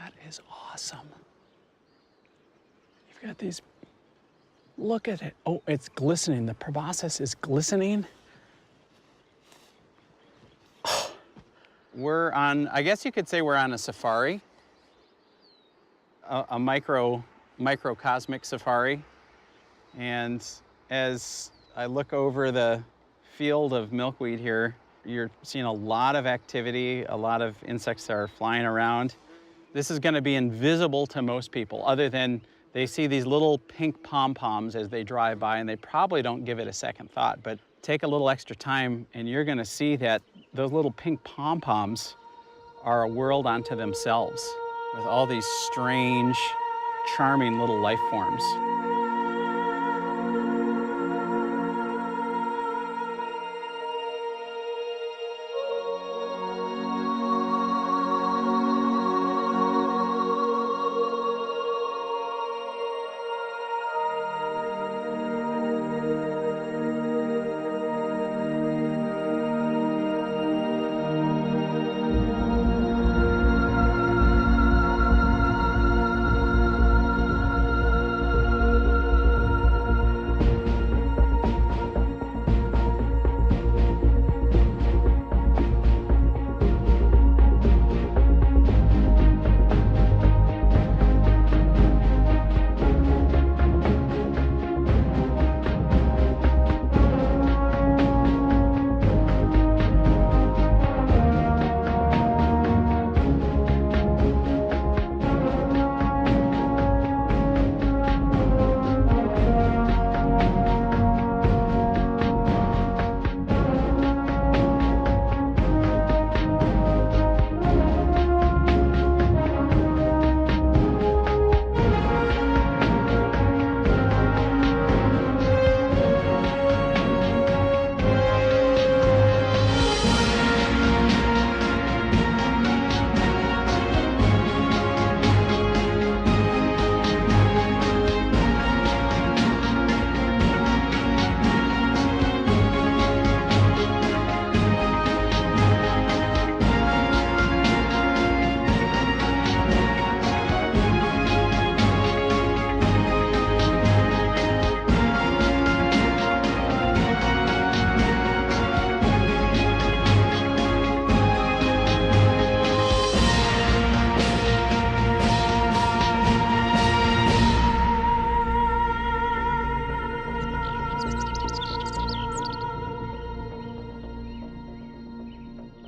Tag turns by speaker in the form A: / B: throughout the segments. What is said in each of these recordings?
A: That is awesome. You've got these, look at it. Oh, it's glistening. The proboscis is glistening. We're on, I guess you could say we're on a safari, a microcosmic safari. And as I look over the field of milkweed here, you're seeing a lot of activity, a lot of insects are flying around. This is going to be invisible to most people, other than they see these little pink pom-poms as they drive by, and they probably don't give it a second thought. But take a little extra time, and you're going to see that those little pink pom-poms are a world unto themselves, with all these strange, charming little life forms.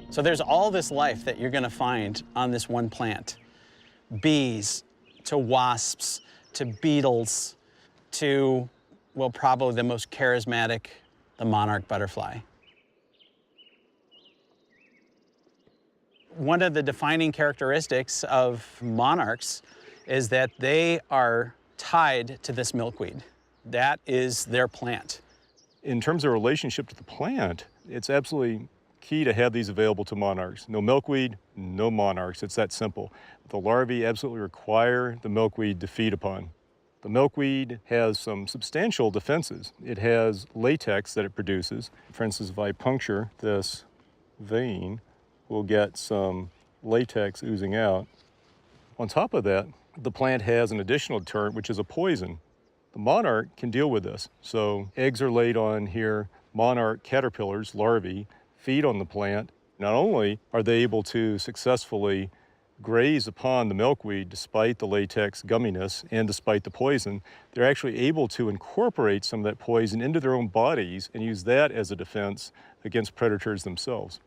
A: So there's all this life that you're going to find on this one plant. Bees, to wasps, to beetles, to, well, probably the most charismatic, the monarch butterfly. One of the defining characteristics of monarchs is that they are tied to this milkweed. That is their plant.
B: In terms of relationship to the plant, it's absolutely key to have these available to monarchs. No milkweed, no monarchs. It's that simple. The larvae absolutely require the milkweed to feed upon. The milkweed has some substantial defenses. It has latex that it produces. For instance, if I puncture this vein, we'll get some latex oozing out. On top of that, the plant has an additional deterrent, which is a poison. The monarch can deal with this. So eggs are laid on here. Monarch caterpillars, larvae, feed on the plant. Not only are they able to successfully graze upon the milkweed despite the latex gumminess and despite the poison, they're actually able to incorporate some of that poison into their own bodies and use that as a defense against predators themselves.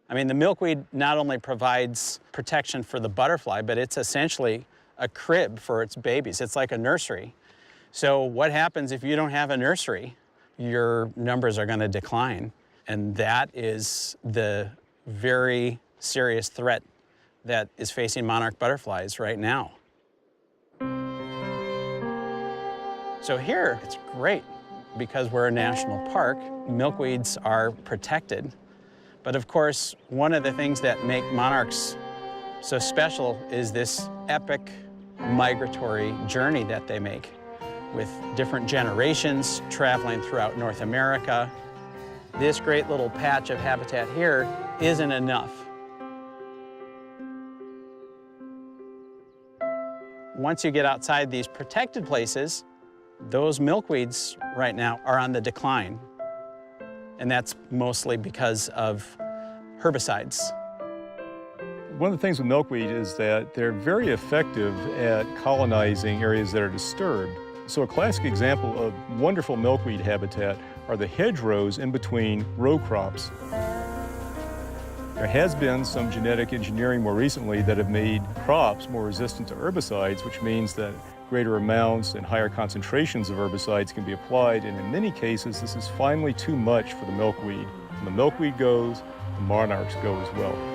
A: I mean, the milkweed not only provides protection for the butterfly, but it's essentially a crib for its babies. It's like a nursery. So what happens if you don't have a nursery? Your numbers are going to decline. And that is the very serious threat that is facing monarch butterflies right now. So here, it's great because we're a national park. Milkweeds are protected. But of course, one of the things that make monarchs so special is this epic migratory journey that they make, with different generations traveling throughout North America. This great little patch of habitat here isn't enough. Once you get outside these protected places, those milkweeds right now are on the decline. And that's mostly because of herbicides.
B: One of the things with milkweed is that they're very effective at colonizing areas that are disturbed. So a classic example of wonderful milkweed habitat are the hedgerows in between row crops. There has been some genetic engineering more recently that have made crops more resistant to herbicides, which means that greater amounts and higher concentrations of herbicides can be applied, and in many cases this is finally too much for the milkweed. When the milkweed goes, the monarchs go as well.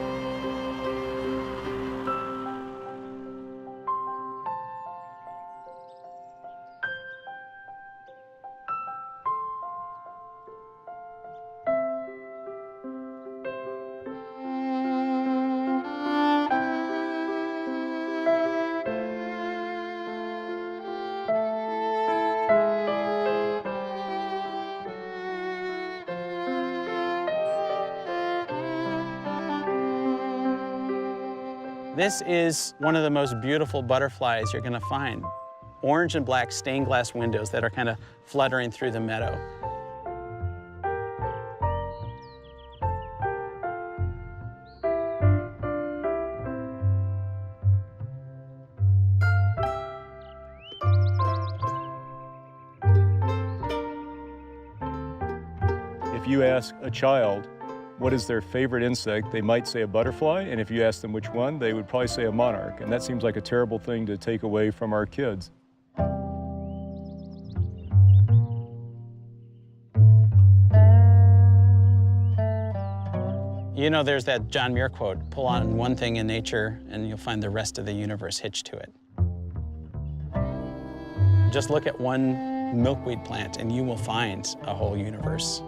A: This is one of the most beautiful butterflies you're gonna find. Orange and black stained glass windows that are kind of fluttering through the meadow.
B: If you ask a child what is their favorite insect, they might say a butterfly, and if you ask them which one, they would probably say a monarch, and that seems like a terrible thing to take away from our kids.
A: You know, there's that John Muir quote, pull on one thing in nature and you'll find the rest of the universe hitched to it. Just look at one milkweed plant and you will find a whole universe.